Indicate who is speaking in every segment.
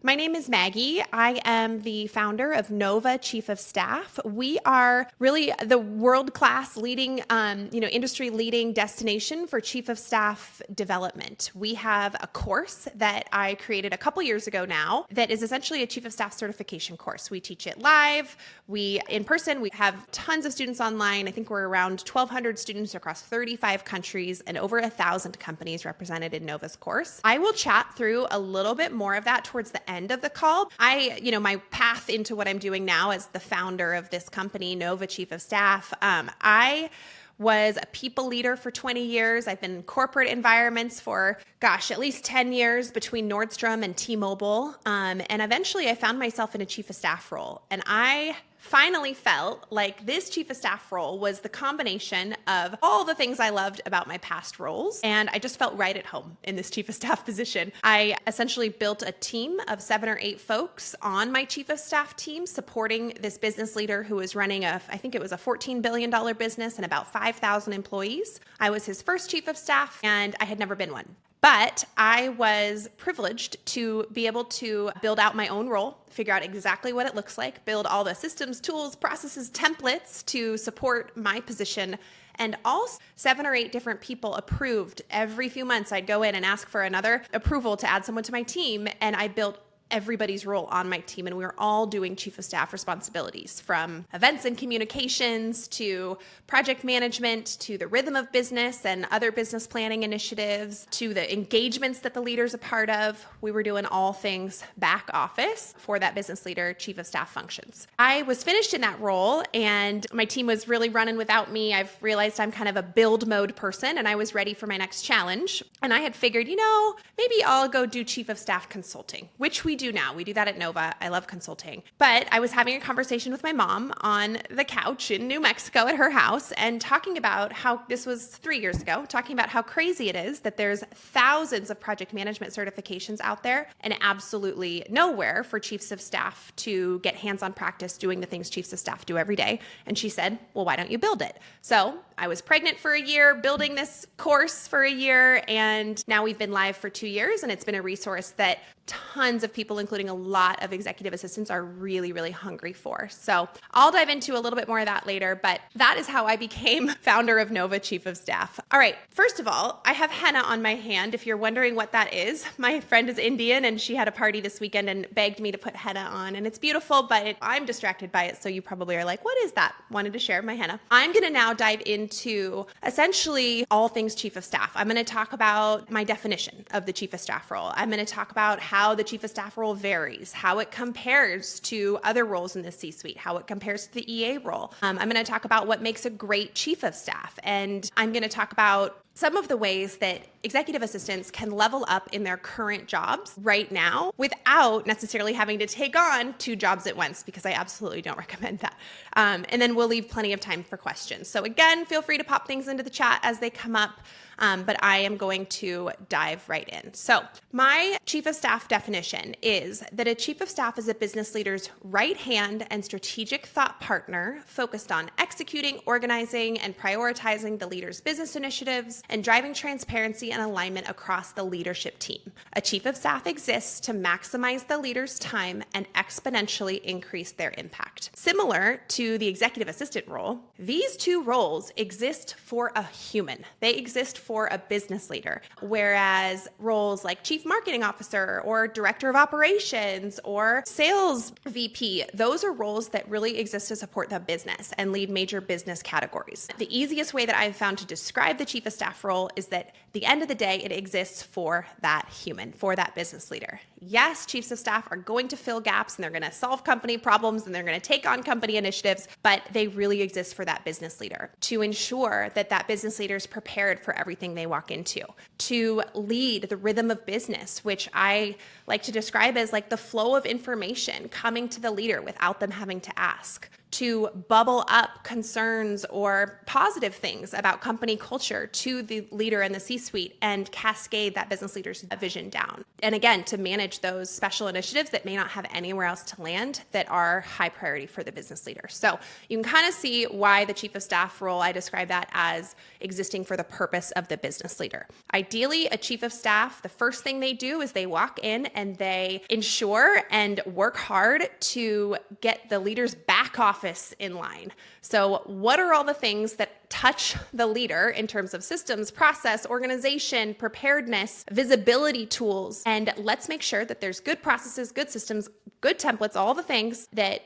Speaker 1: My name is Maggie. I am the founder of Nova Chief of Staff. We are really the world-class leading, industry-leading destination for Chief of Staff development. We have a course that I created a couple years ago now that is essentially a Chief of Staff certification course. We teach it live, in person. We have tons of students online. I think we're around 1,200 students across 35 countries and over 1,000 companies represented in Nova's course. I will chat through a little bit more of that towards the end of the call. My path into what I'm doing now as the founder of this company, Nova Chief of Staff, I was a people leader for 20 years. I've been in corporate environments for, at least 10 years between Nordstrom and T-Mobile. And eventually I found myself in a chief of staff role. And I finally felt like this chief of staff role was the combination of all the things I loved about my past roles. And I just felt right at home in this chief of staff position. I essentially built a team of 7 or 8 folks on my chief of staff team, supporting this business leader who was running I think it was a $14 billion business and about 5,000 employees. I was his first chief of staff and I had never been one. But I was privileged to be able to build out my own role, figure out exactly what it looks like, build all the systems, tools, processes, templates to support my position. And all 7 or 8 different people approved. Every few months, I'd go in and ask for another approval to add someone to my team. And I built everybody's role on my team, and we were all doing chief of staff responsibilities, from events and communications to project management to the rhythm of business and other business planning initiatives to the engagements that the leader's a part of. We were doing all things back office for that business leader, chief of staff functions. I was finished in that role and my team was really running without me. I've realized I'm kind of a build mode person and I was ready for my next challenge. And I had figured, maybe I'll go do chief of staff consulting, which we do now. We do that at Nova. I love consulting. But I was having a conversation with my mom on the couch in New Mexico at her house and talking about how, this was 3 years ago, talking about how crazy it is that there's thousands of project management certifications out there and absolutely nowhere for chiefs of staff to get hands-on practice doing the things chiefs of staff do every day. And she said, well, why don't you build it? So I was pregnant for a year, building this course for a year, and now we've been live for 2 years, and it's been a resource that tons of people, including a lot of executive assistants, are really, really hungry for. So I'll dive into a little bit more of that later, but that is how I became founder of Nova Chief of Staff. All right, first of all, I have henna on my hand. If you're wondering what that is, my friend is Indian and she had a party this weekend and begged me to put henna on, and it's beautiful, but I'm distracted by it, so you probably are like, what is that? Wanted to share my henna. I'm gonna now dive into essentially all things chief of staff. I'm gonna talk about my definition of the chief of staff role. I'm gonna talk about how the chief of staff role varies, how it compares to other roles in the C-suite, how it compares to the EA role. I'm going to talk about what makes a great chief of staff, and I'm going to talk about some of the ways that executive assistants can level up in their current jobs right now without necessarily having to take on 2 jobs at once, because I absolutely don't recommend that. And then we'll leave plenty of time for questions. So again, feel free to pop things into the chat as they come up. But I am going to dive right in. So my chief of staff definition is that a chief of staff is a business leader's right hand and strategic thought partner focused on executing, organizing, and prioritizing the leader's business initiatives and driving transparency and alignment across the leadership team. A chief of staff exists to maximize the leader's time and exponentially increase their impact. Similar to the executive assistant role, these 2 roles exist for a human. They exist for a business leader, whereas roles like chief marketing officer or director of operations or sales VP, those are roles that really exist to support the business and lead major business categories. The easiest way that I've found to describe the chief of staff role is that at the end of the day, it exists for that human, for that business leader. Yes, chiefs of staff are going to fill gaps and they're going to solve company problems and they're going to take on company initiatives, but they really exist for that business leader to ensure that that business leader is prepared for everything they walk into, to lead the rhythm of business, which I like to describe as like the flow of information coming to the leader without them having to ask, to bubble up concerns or positive things about company culture to the leader in the C-suite and cascade that business leader's vision down. And again, to manage those special initiatives that may not have anywhere else to land that are high priority for the business leader. So you can kind of see why the chief of staff role, I describe that as existing for the purpose of the business leader. Ideally, a chief of staff, the first thing they do is they walk in and they ensure and work hard to get the leader's back office in line. So what are all the things that touch the leader in terms of systems, process, organization, preparedness, visibility tools? And let's make sure that there's good processes, good systems, good templates, all the things that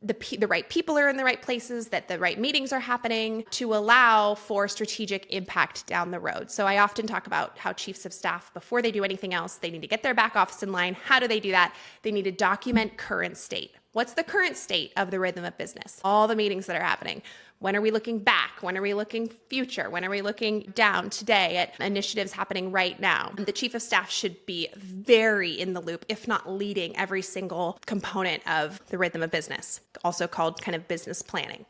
Speaker 1: the right people are in the right places, that the right meetings are happening to allow for strategic impact down the road. So I often talk about how chiefs of staff, before they do anything else, they need to get their back office in line. How do they do that? They need to document current state. What's the current state of the rhythm of business? All the meetings that are happening. When are we looking back? When are we looking future? When are we looking down today at initiatives happening right now? The chief of staff should be very in the loop, if not leading every single component of the rhythm of business, also called kind of business planning.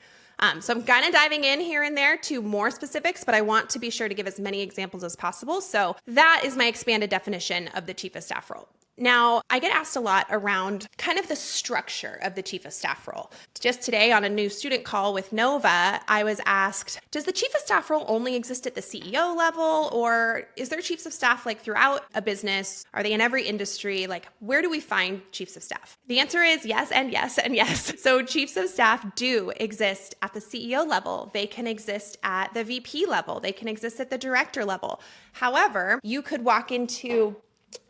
Speaker 1: So I'm kind of diving in here and there to more specifics, but I want to be sure to give as many examples as possible. So that is my expanded definition of the chief of staff role. Now, I get asked a lot around kind of the structure of the chief of staff role. Just today on a new student call with Nova, I was asked, does the chief of staff role only exist at the CEO level, or is there chiefs of staff like throughout a business? Are they in every industry? Like, where do we find chiefs of staff? The answer is yes and yes and yes. So chiefs of staff do exist at the CEO level. They can exist at the VP level. They can exist at the director level. However, you could walk into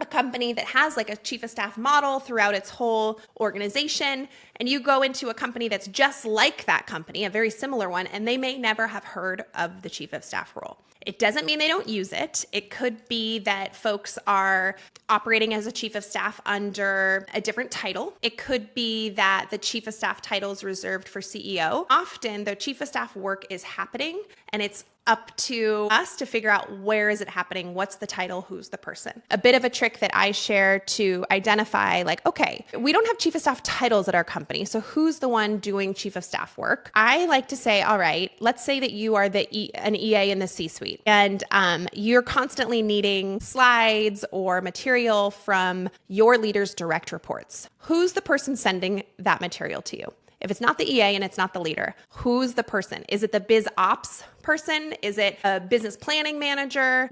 Speaker 1: a company that has like a chief of staff model throughout its whole organization, and you go into a company that's just like that company, a very similar one, and they may never have heard of the chief of staff role. It doesn't mean they don't use it. It could be that folks are operating as a chief of staff under a different title. It could be that the chief of staff title is reserved for CEO. Often the chief of staff work is happening, and it's up to us to figure out where is it happening, what's the title, who's the person. A bit of a trick that I share to identify, like, okay, we don't have chief of staff titles at our company, so who's the one doing chief of staff work? I like to say, all right, let's say that you are an EA in the C-suite, and you're constantly needing slides or material from your leader's direct reports. Who's the person sending that material to you? If it's not the EA and it's not the leader, who's the person? Is it the biz ops person? Is it a business planning manager?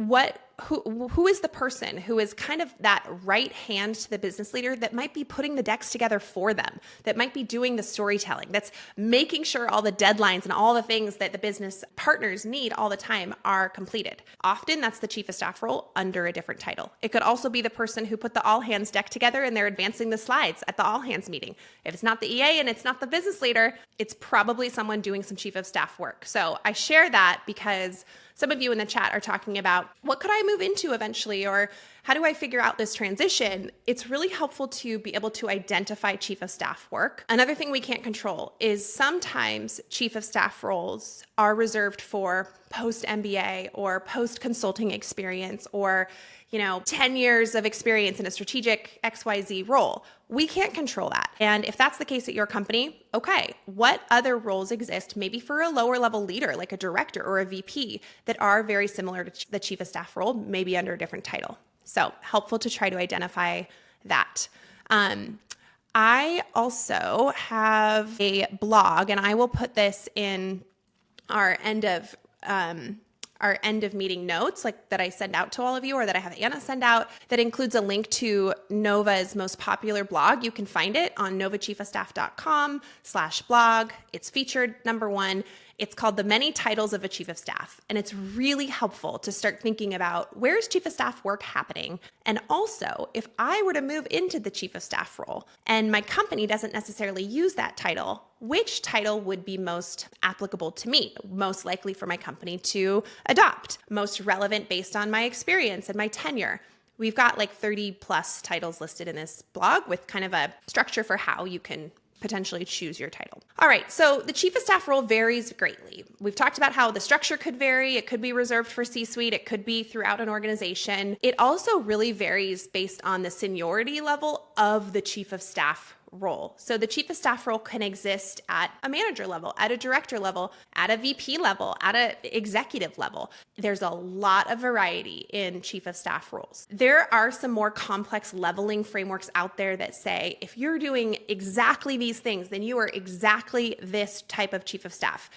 Speaker 1: Who is the person who is kind of that right hand to the business leader that might be putting the decks together for them, that might be doing the storytelling, that's making sure all the deadlines and all the things that the business partners need all the time are completed? Often that's the chief of staff role under a different title. It could also be the person who put the all hands deck together and they're advancing the slides at the all hands meeting. If it's not the EA and it's not the business leader, it's probably someone doing some chief of staff work. So I share that because some of you in the chat are talking about, what could I move into eventually? Or how do I figure out this transition? It's really helpful to be able to identify chief of staff work. Another thing we can't control is sometimes chief of staff roles are reserved for post-MBA or post-consulting experience or 10 years of experience in a strategic XYZ role. We can't control that. And if that's the case at your company, okay, what other roles exist maybe for a lower level leader, like a director or a VP, that are very similar to the chief of staff role, maybe under a different title? So helpful to try to identify that. I also have a blog, and I will put this in our end of meeting notes, like that I send out to all of you, or that I have Anna send out, that includes a link to Nova's most popular blog. You can find it on novachiefofstaff.com/blog. It's featured number 1. It's called The Many Titles of a Chief of Staff. And it's really helpful to start thinking about, where's chief of staff work happening? And also, if I were to move into the chief of staff role and my company doesn't necessarily use that title, which title would be most applicable to me, most likely for my company to adopt, most relevant based on my experience and my tenure? We've got like 30 plus titles listed in this blog with kind of a structure for how you can potentially choose your title. All right, so the chief of staff role varies greatly. We've talked about how the structure could vary. It could be reserved for C-suite. It could be throughout an organization. It also really varies based on the seniority level of the chief of staff role. So the chief of staff role can exist at a manager level, at a director level, at a VP level, at an executive level. There's a lot of variety in chief of staff roles. There are some more complex leveling frameworks out there that say, if you're doing exactly these things, then you are exactly this type of chief of staff.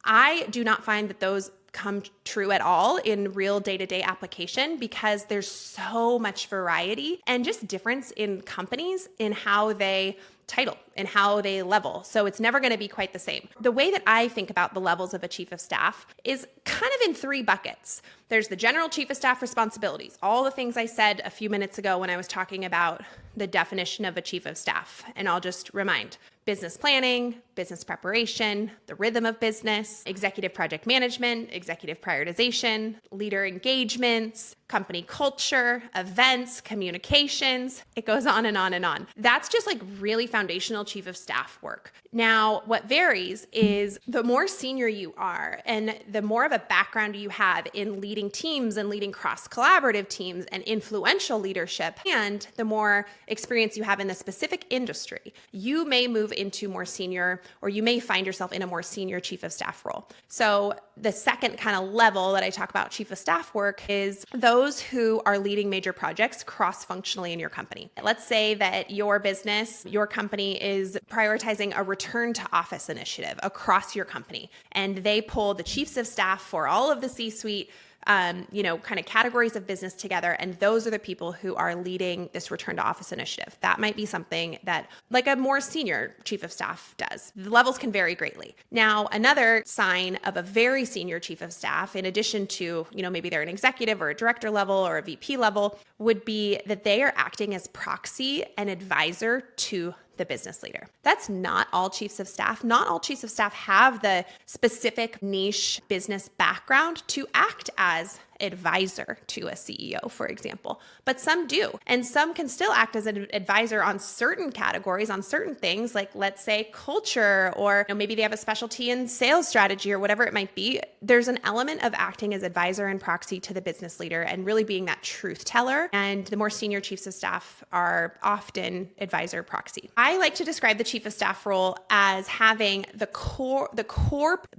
Speaker 1: I do not find that those come true at all in real day-to-day application because there's so much variety and just difference in companies in how they title and how they level. So it's never going to be quite the same. The way that I think about the levels of a chief of staff is kind of in three buckets. There's the general chief of staff responsibilities, all the things I said a few minutes ago when I was talking about the definition of a chief of staff. And I'll just remind: business planning, business preparation, the rhythm of business, executive project management, executive prioritization, leader engagements, company culture, events, communications. It goes on and on and on. That's just like really foundational chief of staff work. Now, what varies is the more senior you are and the more of a background you have in leading teams and leading cross-collaborative teams and influential leadership, and the more experience you have in the specific industry, you may move into more senior, or you may find yourself in a more senior chief of staff role. So the second kind of level that I talk about chief of staff work is those who are leading major projects cross-functionally in your company. Let's say that your business, your company is prioritizing a return to office initiative across your company, and they pull the chiefs of staff for all of the C-suite kind of categories of business together. And those are the people who are leading this return to office initiative. That might be something that like a more senior chief of staff does. The levels can vary greatly. Now, another sign of a very senior chief of staff, in addition to, maybe they're an executive or a director level or a VP level, would be that they are acting as proxy and advisor to the business leader. That's not all chiefs of staff. Not all chiefs of staff have the specific niche business background to act as advisor to a CEO, for example, but some do. And some can still act as an advisor on certain categories, on certain things, like let's say culture, or maybe they have a specialty in sales strategy or whatever it might be. There's an element of acting as advisor and proxy to the business leader and really being that truth teller. And the more senior chiefs of staff are often advisor proxy. I like to describe the chief of staff role as having the core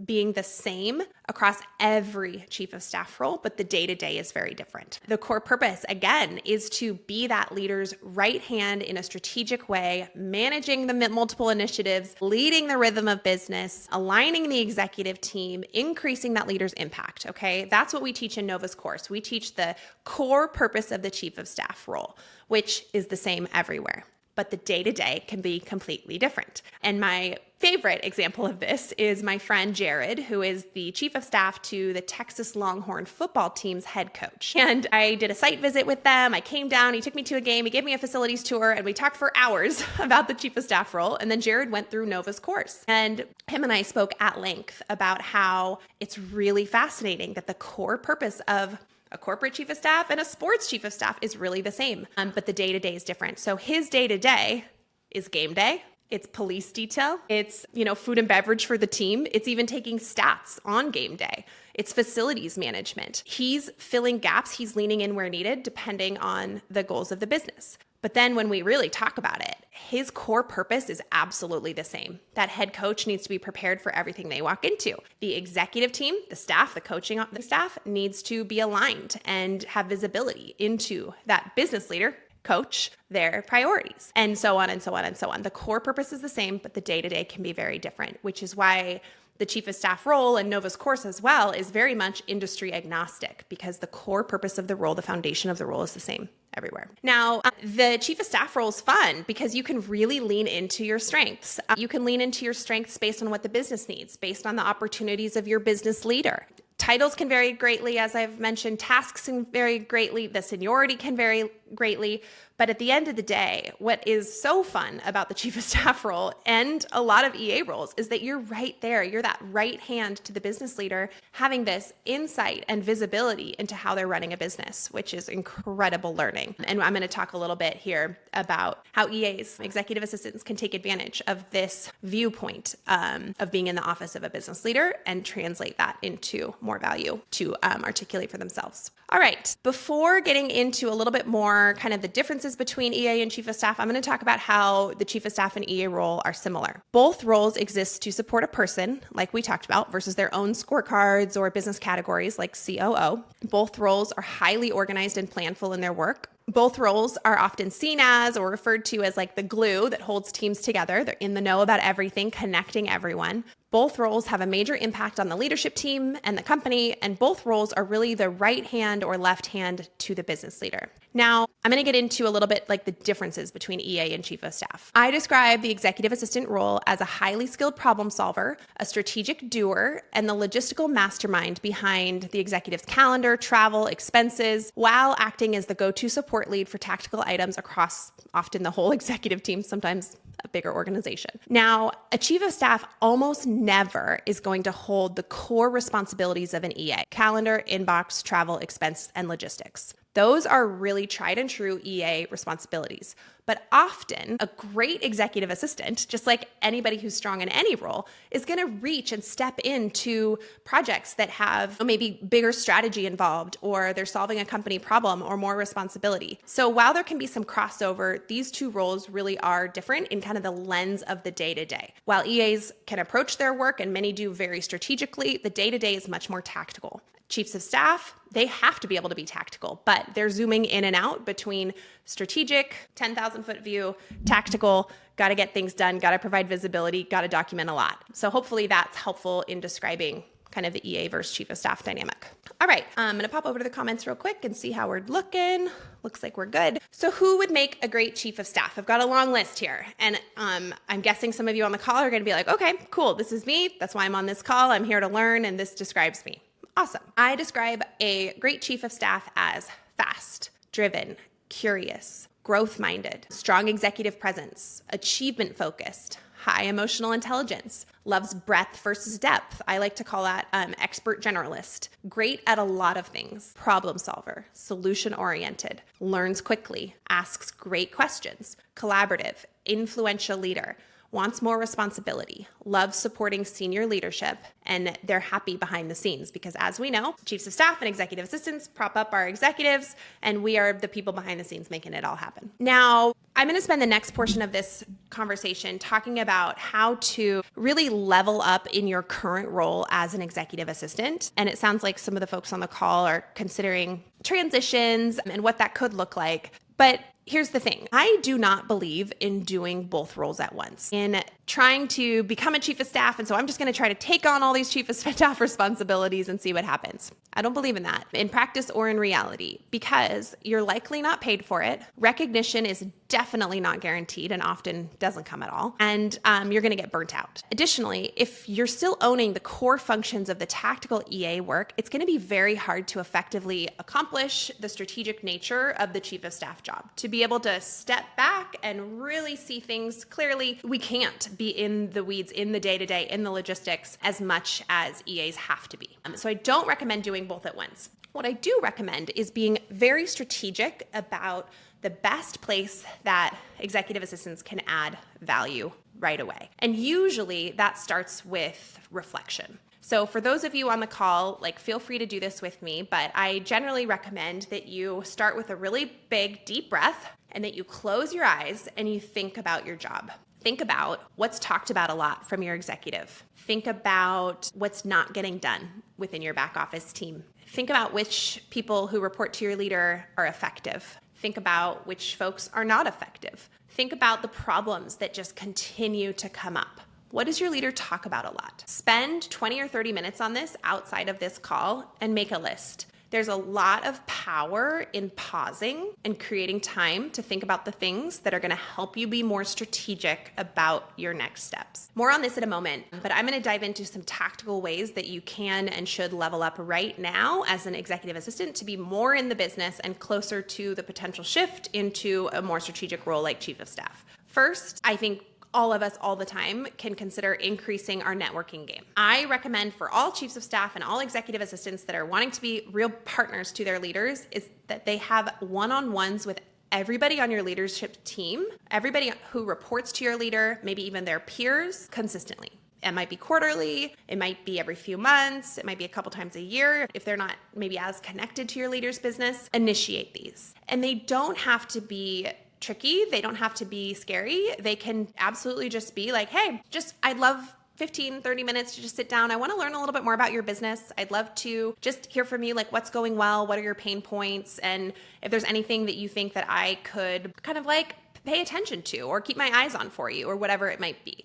Speaker 1: being the same across every chief of staff role, but the day-to-day is very different. The core purpose, again, is to be that leader's right hand in a strategic way, managing the multiple initiatives, leading the rhythm of business, aligning the executive team, increasing that leader's impact, okay? That's what we teach in Nova's course. We teach the core purpose of the chief of staff role, which is the same everywhere. But the day-to-day can be completely different. And my favorite example of this is my friend Jared, who is the chief of staff to the Texas Longhorn football team's head coach. And I did a site visit with them. I came down, he took me to a game, he gave me a facilities tour, and we talked for hours about the chief of staff role. And then Jared went through Nova's course. And him and I spoke at length about how it's really fascinating that the core purpose of a corporate chief of staff and a sports chief of staff is really the same, but the day-to-day is different. So his day-to-day is game day. It's police detail. It's, food and beverage for the team. It's even taking stats on game day. It's facilities management. He's filling gaps. He's leaning in where needed, depending on the goals of the business. But then when we really talk about it, his core purpose is absolutely the same. That head coach needs to be prepared for everything they walk into. The executive team, the staff, the coaching, the staff needs to be aligned and have visibility into that business leader, coach, their priorities, and so on and so on and so on. The core purpose is the same, but the day-to-day can be very different, which is why the chief of staff role in Nova's course as well is very much industry agnostic, because the core purpose of the role, the foundation of the role, is the same everywhere. Now, the chief of staff role is fun because you can really lean into your strengths. You can lean into your strengths based on what the business needs, based on the opportunities of your business leader. Titles can vary greatly, as I've mentioned. Tasks can vary greatly. The seniority can vary greatly. But at the end of the day, what is so fun about the chief of staff role and a lot of EA roles is that you're right there. You're that right hand to the business leader, having this insight and visibility into how they're running a business, which is incredible learning. And I'm going to talk a little bit here about how EAs, executive assistants, can take advantage of this viewpoint of being in the office of a business leader and translate that into more value to articulate for themselves. All right, before getting into a little bit more kind of the differences between EA and chief of staff, I'm going to talk about how the chief of staff and EA role are similar. Both roles exist to support a person, like we talked about, versus their own scorecards or business categories like COO. Both roles are highly organized and planful in their work. Both roles are often seen as or referred to as like the glue that holds teams together. They're in the know about everything, connecting everyone. Both roles have a major impact on the leadership team and the company, and both roles are really the right hand or left hand to the business leader. Now, I'm going to get into a little bit like the differences between EA and chief of staff. I describe the executive assistant role as a highly skilled problem solver, a strategic doer, and the logistical mastermind behind the executive's calendar, travel, expenses, while acting as the go-to support lead for tactical items across often the whole executive team, sometimes a bigger organization. Now, a chief of staff almost never is going to hold the core responsibilities of an EA: calendar, inbox, travel, expense, and logistics. Those are really tried and true EA responsibilities. But often, a great executive assistant, just like anybody who's strong in any role, is going to reach and step into projects that have maybe bigger strategy involved, or they're solving a company problem or more responsibility. So while there can be some crossover, these two roles really are different in kind of the lens of the day-to-day. While EAs can approach their work, and many do very strategically, the day-to-day is much more tactical. Chiefs of staff, they have to be able to be tactical, but they're zooming in and out between strategic, 10,000 foot view, tactical, got to get things done, got to provide visibility, got to document a lot. So hopefully that's helpful in describing kind of the EA versus chief of staff dynamic. All right, I'm going to pop over to the comments real quick and see how we're looking. Looks like we're good. So who would make a great chief of staff? I've got a long list here, and I'm guessing some of you on the call are going to be like, okay, cool, this is me. That's why I'm on this call. I'm here to learn, and this describes me. Awesome. I describe a great chief of staff as fast, driven, curious, growth-minded, strong executive presence, achievement-focused, high emotional intelligence, loves breadth versus depth. I like to call that expert generalist, great at a lot of things, problem solver, solution-oriented, learns quickly, asks great questions, collaborative, influential leader, wants more responsibility, loves supporting senior leadership, and they're happy behind the scenes because, as we know, chiefs of staff and executive assistants prop up our executives, and we are the people behind the scenes making it all happen. Now, I'm going to spend the next portion of this conversation talking about how to really level up in your current role as an executive assistant. And it sounds like some of the folks on the call are considering transitions and what that could look like. But here's the thing. I do not believe in doing both roles at once, in trying to become a chief of staff. And so I'm just going to try to take on all these chief of staff responsibilities and see what happens. I don't believe in that in practice or in reality, because you're likely not paid for it. Recognition is definitely not guaranteed and often doesn't come at all. And you're going to get burnt out. Additionally, if you're still owning the core functions of the tactical EA work, it's going to be very hard to effectively accomplish the strategic nature of the chief of staff job. To be able to step back and really see things clearly, we can't be in the weeds, in the day-to-day, in the logistics as much as EAs have to be. So I don't recommend doing both at once. What I do recommend is being very strategic about the best place that executive assistants can add value right away. And usually that starts with reflection. So for those of you on the call, feel free to do this with me, but I generally recommend that you start with a really big, deep breath and that you close your eyes and you think about your job. Think about what's talked about a lot from your executive. Think about what's not getting done within your back office team. Think about which people who report to your leader are effective. Think about which folks are not effective. Think about the problems that just continue to come up. What does your leader talk about a lot? Spend 20 or 30 minutes on this outside of this call and make a list. There's a lot of power in pausing and creating time to think about the things that are going to help you be more strategic about your next steps. More on this in a moment, but I'm going to dive into some tactical ways that you can and should level up right now as an executive assistant to be more in the business and closer to the potential shift into a more strategic role like chief of staff. First, I think all of us all the time can consider increasing our networking game. I recommend for all chiefs of staff and all executive assistants that are wanting to be real partners to their leaders is that they have one-on-ones with everybody on your leadership team, everybody who reports to your leader, maybe even their peers consistently. It might be quarterly, it might be every few months, it might be a couple times a year. If they're not maybe as connected to your leader's business, initiate these. And they don't have to be tricky. They don't have to be scary. They can absolutely just be like, hey, I'd love 15, 30 minutes to just sit down. I want to learn a little bit more about your business. I'd love to just hear from you, like what's going well, what are your pain points, and if there's anything that you think that I could kind of like pay attention to or keep my eyes on for you or whatever it might be.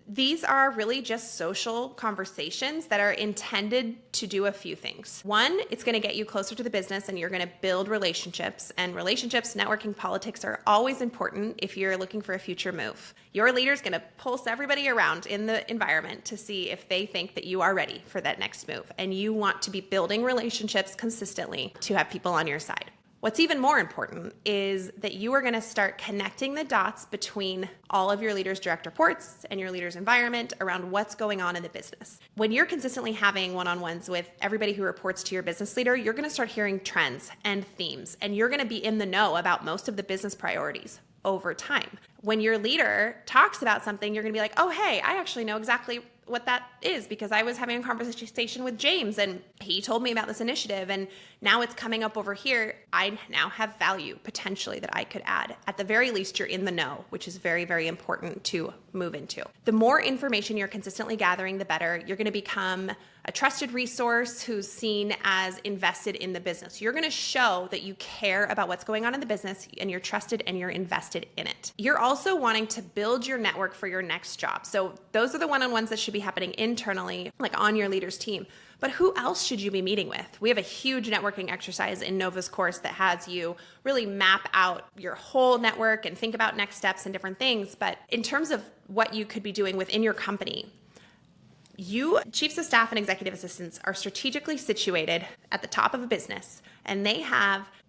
Speaker 1: These are really just social conversations that are intended to do a few things. One, it's going to get you closer to the business and you're going to build relationships. And relationships, networking, politics are always important if you're looking for a future move. Your leader's going to pulse everybody around in the environment to see if they think that you are ready for that next move. And you want to be building relationships consistently to have people on your side. What's even more important is that you are going to start connecting the dots between all of your leaders' direct reports and your leaders' environment around what's going on in the business. When you're consistently having one-on-ones with everybody who reports to your business leader, you're going to start hearing trends and themes, and you're going to be in the know about most of the business priorities over time. When your leader talks about something, you're going to be like, oh, hey, I actually know exactly what that is because I was having a conversation with James and he told me about this initiative and now it's coming up over here. I now have value potentially that I could add. At the very least, you're in the know, which is very, very important to move into. The more information you're consistently gathering, the better. You're going to become a trusted resource who's seen as invested in the business. You're going to show that you care about what's going on in the business and you're trusted and you're invested in it. You're also wanting to build your network for your next job. So those are the one-on-ones that should be happening internally, like on your leader's team. But who else should you be meeting with? We have a huge networking exercise in Nova's course that has you really map out your whole network and think about next steps and different things. But in terms of what you could be doing within your company, you, chiefs of staff and executive assistants, are strategically situated at the top of a business, and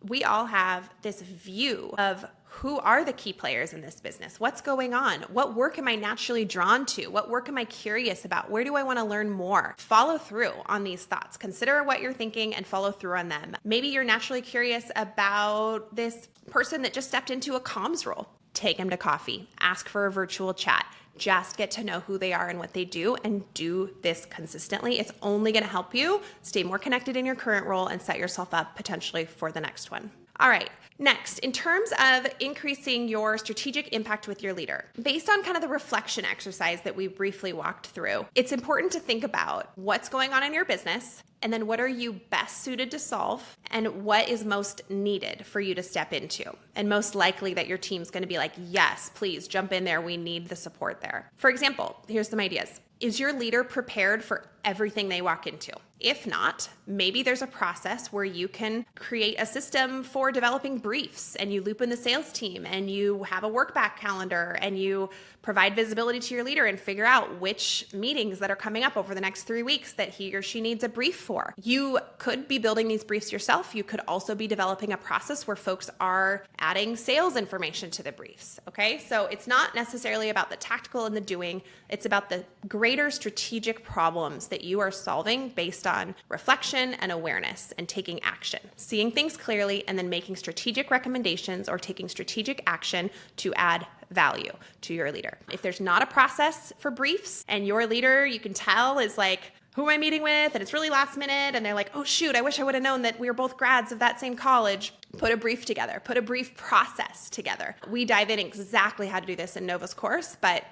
Speaker 1: we all have this view of who are the key players in this business? What's going on? What work am I naturally drawn to? What work am I curious about? Where do I want to learn more? Follow through on these thoughts. Consider what you're thinking and follow through on them. Maybe you're naturally curious about this person that just stepped into a comms role. Take them to coffee. Ask for a virtual chat. Just get to know who they are and what they do and do this consistently. It's only going to help you stay more connected in your current role and set yourself up potentially for the next one. All right. Next, in terms of increasing your strategic impact with your leader, based on kind of the reflection exercise that we briefly walked through, it's important to think about what's going on in your business and then what are you best suited to solve and what is most needed for you to step into. And most likely that your team's going to be like, yes, please jump in there. We need the support there. For example, here's some ideas. Is your leader prepared for everything they walk into? If not, maybe there's a process where you can create a system for developing briefs and you loop in the sales team and you have a work back calendar and you provide visibility to your leader and figure out which meetings that are coming up over the next 3 weeks that he or she needs a brief for. You could be building these briefs yourself. You could also be developing a process where folks are adding sales information to the briefs. Okay, so it's not necessarily about the tactical and the doing. It's about the greater strategic problems that you are solving based on reflection and awareness and taking action, seeing things clearly and then making strategic recommendations or taking strategic action to add value to your leader. If there's not a process for briefs and your leader, you can tell, is like, who am I meeting with? And it's really last minute. And they're like, oh shoot, I wish I would have known that we were both grads of that same college. Put a brief together, put a brief process together. We dive in exactly how to do this in Nova's course, but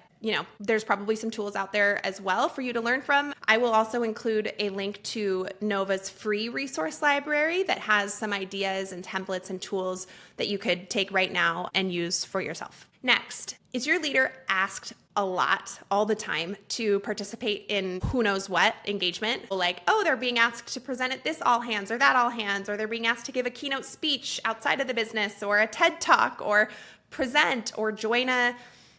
Speaker 1: there's probably some tools out there as well for you to learn from. I will also include a link to Nova's free resource library that has some ideas and templates and tools that you could take right now and use for yourself. Next, is your leader asked a lot all the time to participate in who knows what engagement? Like, oh, they're being asked to present at this all hands or that all hands, or they're being asked to give a keynote speech outside of the business or a TED talk or present or join a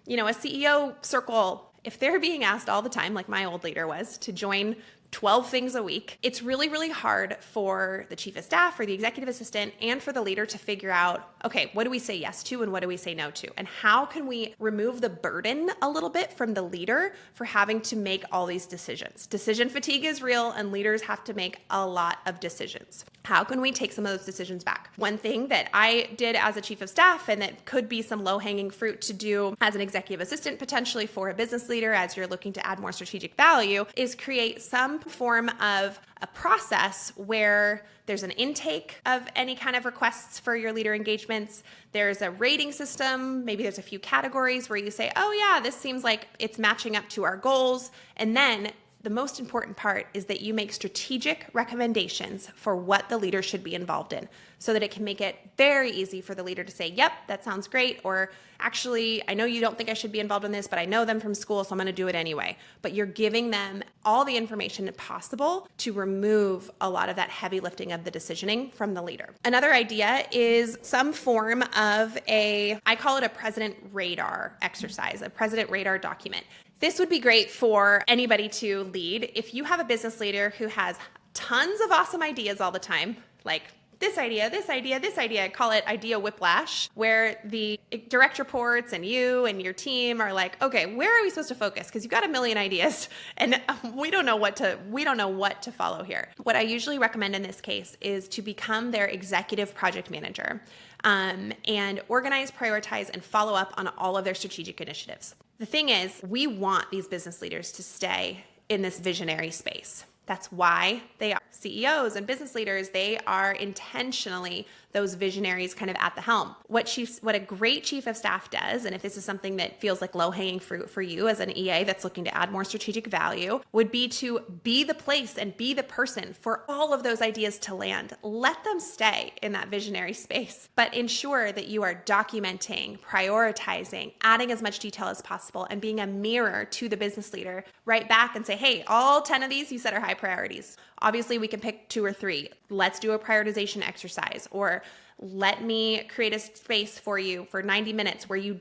Speaker 1: CEO circle. If they're being asked all the time, like my old leader was, to join 12 things a week, it's really, really hard for the chief of staff, for the executive assistant, and for the leader to figure out, okay, what do we say yes to and what do we say no to? And how can we remove the burden a little bit from the leader for having to make all these decisions? Decision fatigue is real, and leaders have to make a lot of decisions. How can we take some of those decisions back? One thing that I did as a chief of staff, and that could be some low-hanging fruit to do as an executive assistant, potentially for a business leader as you're looking to add more strategic value, is create some form of a process where there's an intake of any kind of requests for your leader engagements. There's a rating system. Maybe there's a few categories where you say, oh yeah, this seems like it's matching up to our goals. And then the most important part is that you make strategic recommendations for what the leader should be involved in so that it can make it very easy for the leader to say, yep, that sounds great. Or actually, I know you don't think I should be involved in this, but I know them from school, so I'm going to do it anyway. But you're giving them all the information possible to remove a lot of that heavy lifting of the decisioning from the leader. Another idea is some form of I call it a president radar exercise, a president radar document. This would be great for anybody to lead. If you have a business leader who has tons of awesome ideas all the time, like this idea, this idea, this idea, I call it idea whiplash, where the direct reports and you and your team are like, okay, where are we supposed to focus? Because you've got a million ideas and we don't know what to follow here. What I usually recommend in this case is to become their executive project manager and organize, prioritize, and follow up on all of their strategic initiatives. The thing is, we want these business leaders to stay in this visionary space. That's why they are CEOs and business leaders. They are intentionally those visionaries kind of at the helm. What a great chief of staff does, and if this is something that feels like low-hanging fruit for you as an EA that's looking to add more strategic value, would be to be the place and be the person for all of those ideas to land. Let them stay in that visionary space, but ensure that you are documenting, prioritizing, adding as much detail as possible, and being a mirror to the business leader right back and say, hey, all 10 of these you said are high priorities. Obviously, we can pick 2 or 3. Let's do a prioritization exercise, or let me create a space for you for 90 minutes where you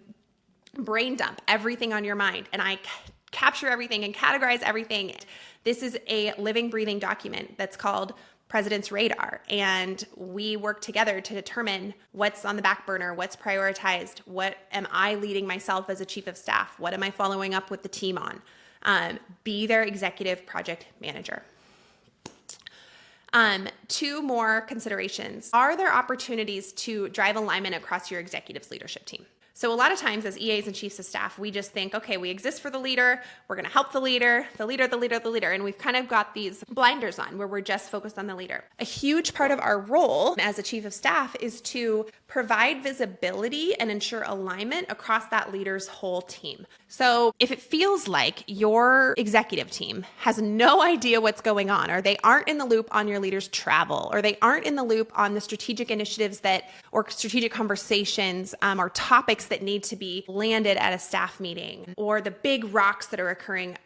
Speaker 1: brain dump everything on your mind and I capture everything and categorize everything. This is a living, breathing document that's called President's Radar, and we work together to determine what's on the back burner, what's prioritized, what am I leading myself as a chief of staff, what am I following up with the team on. Be their executive project manager. 2 more considerations. Are there opportunities to drive alignment across your executive's leadership team? So a lot of times as EAs and chiefs of staff, we just think, okay, we exist for the leader. We're going to help the leader. And we've kind of got these blinders on where we're just focused on the leader. A huge part of our role as a chief of staff is to provide visibility and ensure alignment across that leader's whole team. So if it feels like your executive team has no idea what's going on, or they aren't in the loop on your leader's travel, or they aren't in the loop on the strategic initiatives or strategic conversations or topics that need to be landed at a staff meeting, or the big rocks that are occurring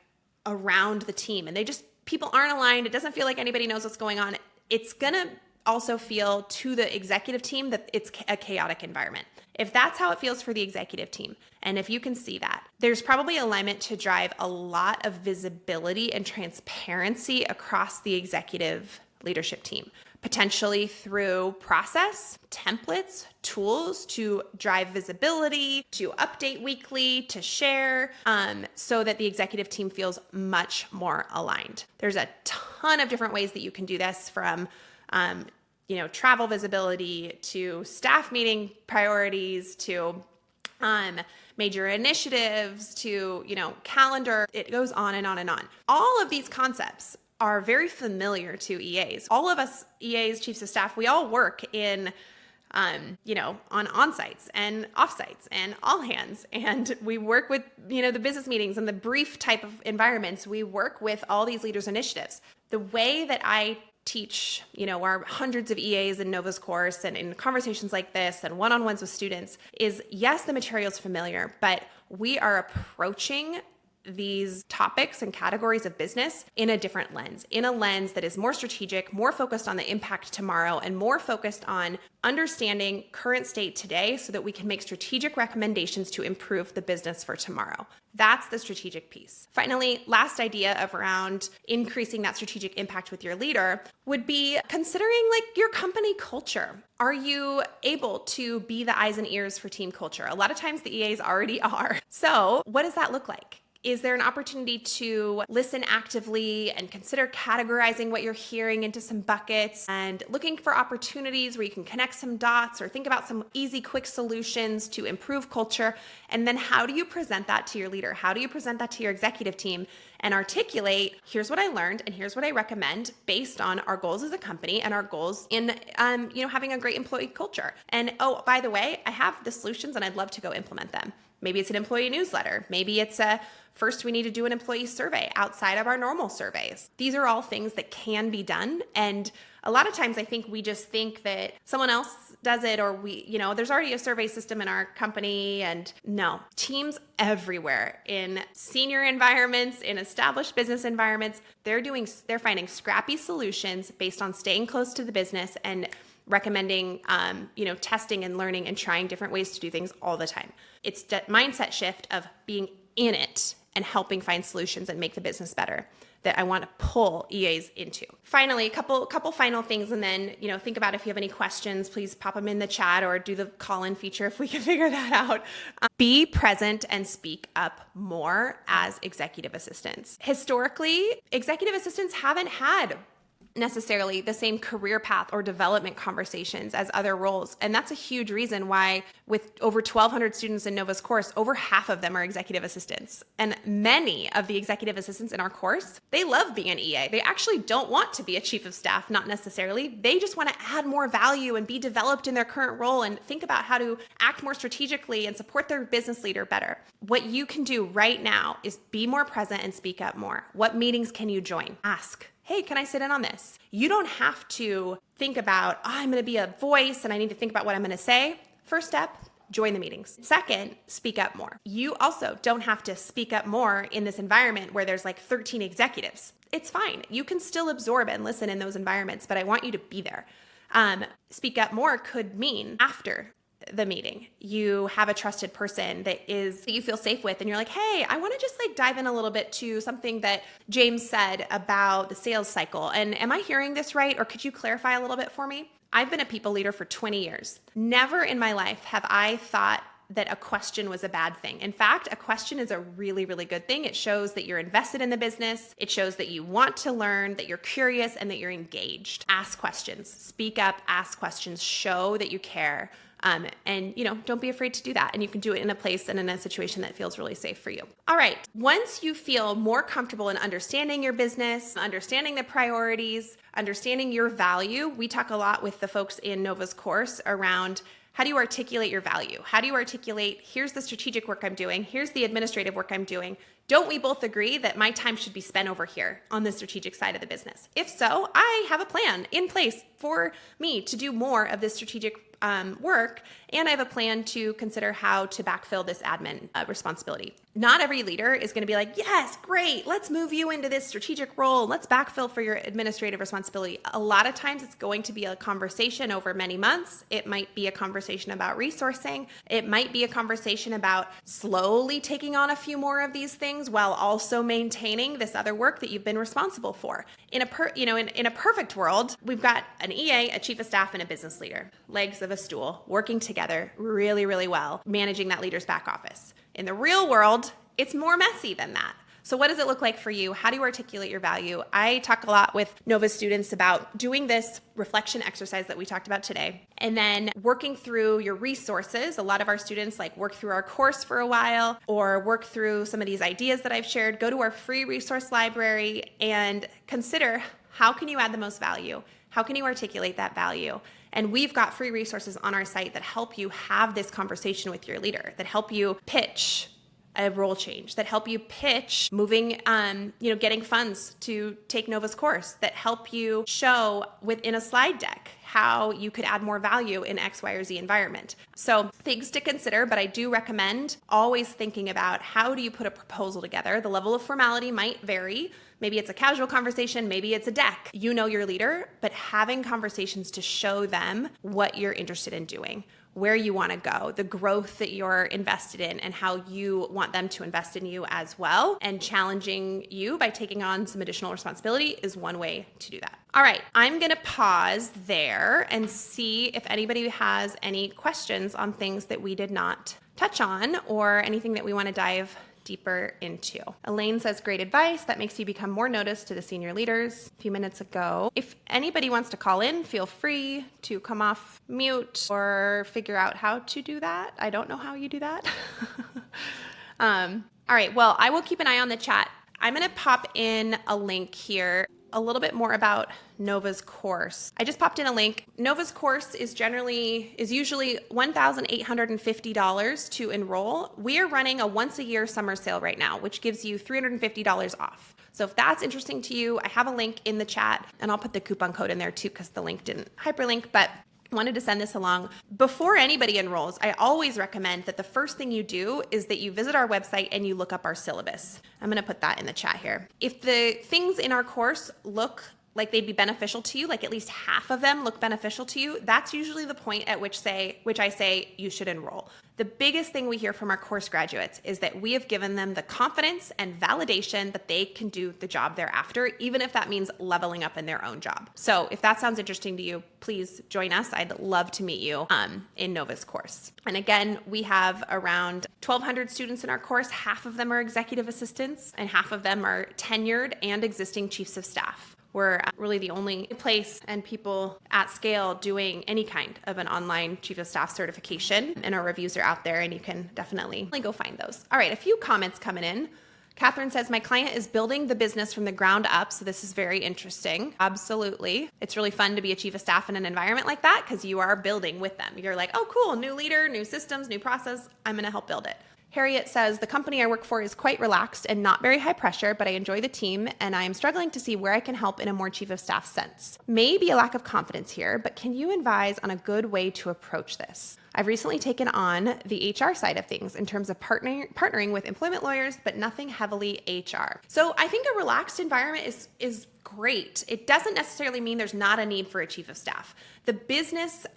Speaker 1: around the team, and people aren't aligned, it doesn't feel like anybody knows what's going on, it's gonna also feel to the executive team that it's a chaotic environment. If that's how it feels for the executive team, and if you can see that, there's probably alignment to drive a lot of visibility and transparency across the executive leadership team, potentially through process, templates, tools to drive visibility, to update weekly, to share, so that the executive team feels much more aligned. There's a ton of different ways that you can do this, from travel visibility to staff meeting priorities to major initiatives to, calendar. It goes on and on and on. All of these concepts are very familiar to EAs. All of us EAs, chiefs of staff, we all work in on on-sites and off-sites and all hands. And we work with, the business meetings and the brief type of environments. We work with all these leaders' initiatives. The way that I teach, our hundreds of EAs in Nova's course and in conversations like this and one-on-ones with students is, yes, the material's familiar, but we are approaching these topics and categories of business in a different lens, in a lens that is more strategic, more focused on the impact tomorrow, and more focused on understanding current state today so that we can make strategic recommendations to improve the business for tomorrow. That's the strategic piece. Finally, last idea around increasing that strategic impact with your leader would be considering your company culture. Are you able to be the eyes and ears for team culture? A lot of times the EAs already are. So what does that look like? Is there an opportunity to listen actively and consider categorizing what you're hearing into some buckets and looking for opportunities where you can connect some dots or think about some easy, quick solutions to improve culture? And then how do you present that to your leader? How do you present that to your executive team and articulate, here's what I learned and here's what I recommend based on our goals as a company and our goals in, having a great employee culture. And oh, by the way, I have the solutions and I'd love to go implement them. Maybe it's an employee newsletter. Maybe it's first we need to do an employee survey outside of our normal surveys. These are all things that can be done. And a lot of times I think we just think that someone else does it or there's already a survey system in our company. And no, teams everywhere in senior environments, in established business environments, they're finding scrappy solutions based on staying close to the business and recommending, testing and learning and trying different ways to do things all the time. It's that mindset shift of being in it and helping find solutions and make the business better that I want to pull EAs into. Finally, a couple final things, and then, think about if you have any questions, please pop them in the chat or do the call-in feature if we can figure that out. Be present and speak up more as executive assistants. Historically, executive assistants haven't had necessarily the same career path or development conversations as other roles. And that's a huge reason why with over 1,200 students in Nova's course, over half of them are executive assistants. And many of the executive assistants in our course, they love being an EA. They actually don't want to be a chief of staff, not necessarily. They just want to add more value and be developed in their current role and think about how to act more strategically and support their business leader better. What you can do right now is be more present and speak up more. What meetings can you join? Ask. Hey, can I sit in on this? You don't have to think about, I'm going to be a voice and I need to think about what I'm going to say. First step, join the meetings. Second, speak up more. You also don't have to speak up more in this environment where there's 13 executives. It's fine. You can still absorb and listen in those environments, but I want you to be there. Speak up more could mean after the meeting, you have a trusted person that you feel safe with, and you're like, hey, I want to just dive in a little bit to something that James said about the sales cycle. And am I hearing this right? Or could you clarify a little bit for me? I've been a people leader for 20 years. Never in my life have I thought that a question was a bad thing. In fact, a question is a really, really good thing. It shows that you're invested in the business. It shows that you want to learn, that you're curious, and that you're engaged. Ask questions, speak up, ask questions, show that you care. And don't be afraid to do that. And you can do it in a place and in a situation that feels really safe for you. All right. Once you feel more comfortable in understanding your business, understanding the priorities, understanding your value, we talk a lot with the folks in Nova's course around how do you articulate your value? How do you articulate, here's the strategic work I'm doing, here's the administrative work I'm doing. Don't we both agree that my time should be spent over here on the strategic side of the business? If so, I have a plan in place for me to do more of this strategic work, and I have a plan to consider how to backfill this admin responsibility. Not every leader is going to be like, yes, great, let's move you into this strategic role. Let's backfill for your administrative responsibility. A lot of times it's going to be a conversation over many months. It might be a conversation about resourcing. It might be a conversation about slowly taking on a few more of these things while also maintaining this other work that you've been responsible for. In a perfect world, we've got an EA, a chief of staff, and a business leader, legs of a stool, working together really, really well, managing that leader's back office. In the real world, it's more messy than that. So what does it look like for you? How do you articulate your value? I talk a lot with Nova students about doing this reflection exercise that we talked about today, and then working through your resources. A lot of our students work through our course for a while or work through some of these ideas that I've shared. Go to our free resource library and consider, how can you add the most value? How can you articulate that value? And we've got free resources on our site that help you have this conversation with your leader, that help you pitch a role change, that help you pitch moving, getting funds to take Nova's course, that help you show within a slide deck how you could add more value in X, Y, or Z environment. So things to consider, but I do recommend always thinking about how do you put a proposal together. The level of formality might vary. Maybe it's a casual conversation, maybe it's a deck. You know your leader, but having conversations to show them what you're interested in doing, where you want to go, the growth that you're invested in, and how you want them to invest in you as well. And challenging you by taking on some additional responsibility is one way to do that. All right, I'm going to pause there and see if anybody has any questions on things that we did not touch on or anything that we want to dive deeper into. Elaine says, great advice. That makes you become more noticed to the senior leaders a few minutes ago. If anybody wants to call in, feel free to come off mute or figure out how to do that. I don't know how you do that. All right, well, I will keep an eye on the chat. I'm going to pop in a link here, a little bit more about Nova's course. I just popped in a link. Nova's course is usually $1,850 to enroll. We are running a once a year summer sale right now, which gives you $350 off. So if that's interesting to you, I have a link in the chat, and I'll put the coupon code in there too because the link didn't hyperlink, but wanted to send this along. Before anybody enrolls, I always recommend that the first thing you do is that you visit our website and you look up our syllabus. I'm going to put that in the chat here. If the things in our course look like they'd be beneficial to you, like at least half of them look beneficial to you, that's usually the point at which I say you should enroll. The biggest thing we hear from our course graduates is that we have given them the confidence and validation that they can do the job they're after, even if that means leveling up in their own job. So if that sounds interesting to you, please join us. I'd love to meet you in Nova's course. And again, we have around 1,200 students in our course. Half of them are executive assistants and half of them are tenured and existing chiefs of staff. We're really the only place and people at scale doing any kind of an online chief of staff certification, and our reviews are out there and you can definitely go find those. All right, a few comments coming in. Catherine says, my client is building the business from the ground up, so this is very interesting. Absolutely. It's really fun to be a chief of staff in an environment like that because you are building with them. You're like, oh, cool, new leader, new systems, new process. I'm going to help build it. Harriet says, the company I work for is quite relaxed and not very high pressure, but I enjoy the team and I am struggling to see where I can help in a more chief of staff sense. Maybe a lack of confidence here, but can you advise on a good way to approach this? I've recently taken on the HR side of things in terms of partnering with employment lawyers, but nothing heavily HR. So I think a relaxed environment is great. It doesn't necessarily mean there's not a need for a chief of staff. The business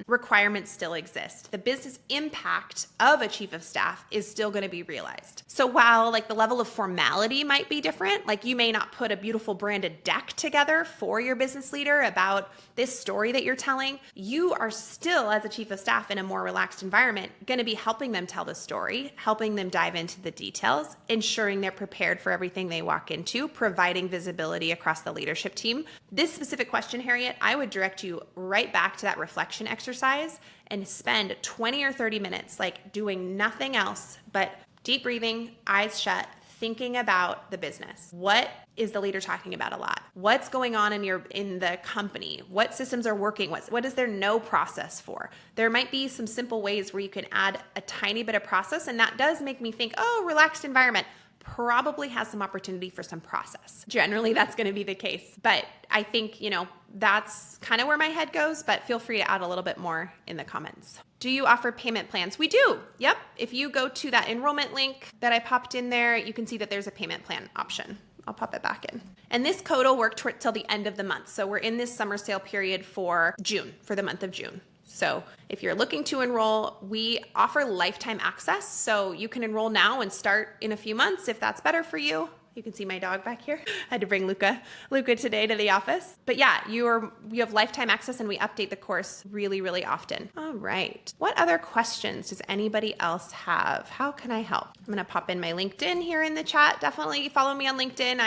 Speaker 1: requirements still exist. The business impact of a chief of staff is still going to be realized. So while like the level of formality might be different, like you may not put a beautiful branded deck together for your business leader about this story that you're telling, you are still, as a chief of staff in a more relaxed environment, going to be helping them tell the story, helping them dive into the details, ensuring they're prepared for everything they walk into, providing visibility across the leadership team. This specific question, Harriet, I would direct you right back to that reflection exercise and spend 20 or 30 minutes like doing nothing else but deep breathing, eyes shut, thinking about the business. What is the leader talking about a lot? What's going on in the company? What systems are working? What is their no process for? There might be some simple ways where you can add a tiny bit of process, and that does make me think, oh, relaxed environment probably has some opportunity for some process. Generally, that's going to be the case. But I think, that's kind of where my head goes, but feel free to add a little bit more in the comments. Do you offer payment plans? We do. Yep. If you go to that enrollment link that I popped in there, you can see that there's a payment plan option. I'll pop it back in. And this code will work till the end of the month. So we're in this summer sale period for June, for the month of June. So if you're looking to enroll, we offer lifetime access. So you can enroll now and start in a few months if that's better for you. You can see my dog back here. I had to bring Luca today to the office. But yeah, you have lifetime access and we update the course really, really often. All right. What other questions does anybody else have? How can I help? I'm going to pop in my LinkedIn here in the chat. Definitely follow me on LinkedIn.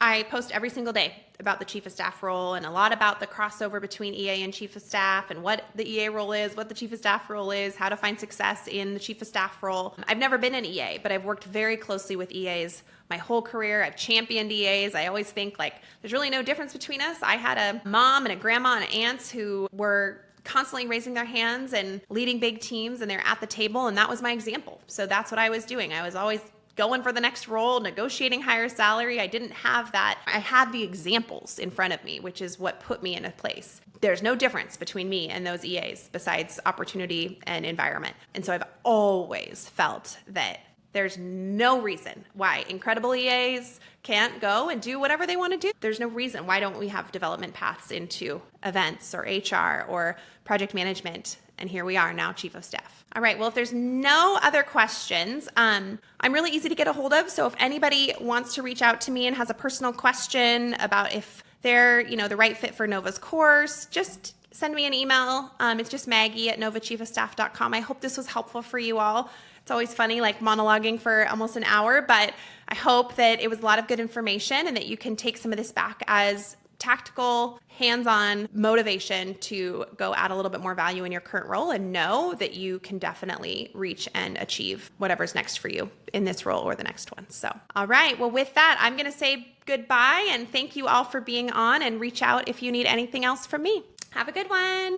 Speaker 1: I post every single day. about the chief of staff role and a lot about the crossover between EA and chief of staff and what the EA role is, what the chief of staff role is, how to find success in the chief of staff role. I've never been an EA, but I've worked very closely with EAs my whole career. I've championed EAs. I always think like there's really no difference between us. I had a mom and a grandma and aunts who were constantly raising their hands and leading big teams, and they're at the table, and that was my example. So that's what I was doing. I was always going for the next role, negotiating higher salary. I didn't have that. I had the examples in front of me, which is what put me in a place. There's no difference between me and those EAs besides opportunity and environment. And so I've always felt that there's no reason why incredible EAs can't go and do whatever they want to do. There's no reason. Why don't we have development paths into events or HR or project management? And here we are now, chief of staff. All right, well, if there's no other questions, I'm really easy to get a hold of. So if anybody wants to reach out to me and has a personal question about if they're, the right fit for Nova's course, just send me an email. It's just Maggie@novachiefofstaff.com. I hope this was helpful for you all. It's always funny, like monologuing for almost an hour, but I hope that it was a lot of good information and that you can take some of this back as tactical, hands-on motivation to go add a little bit more value in your current role and know that you can definitely reach and achieve whatever's next for you in this role or the next one. So, all right. Well, with that, I'm going to say goodbye and thank you all for being on, and reach out if you need anything else from me. Have a good one.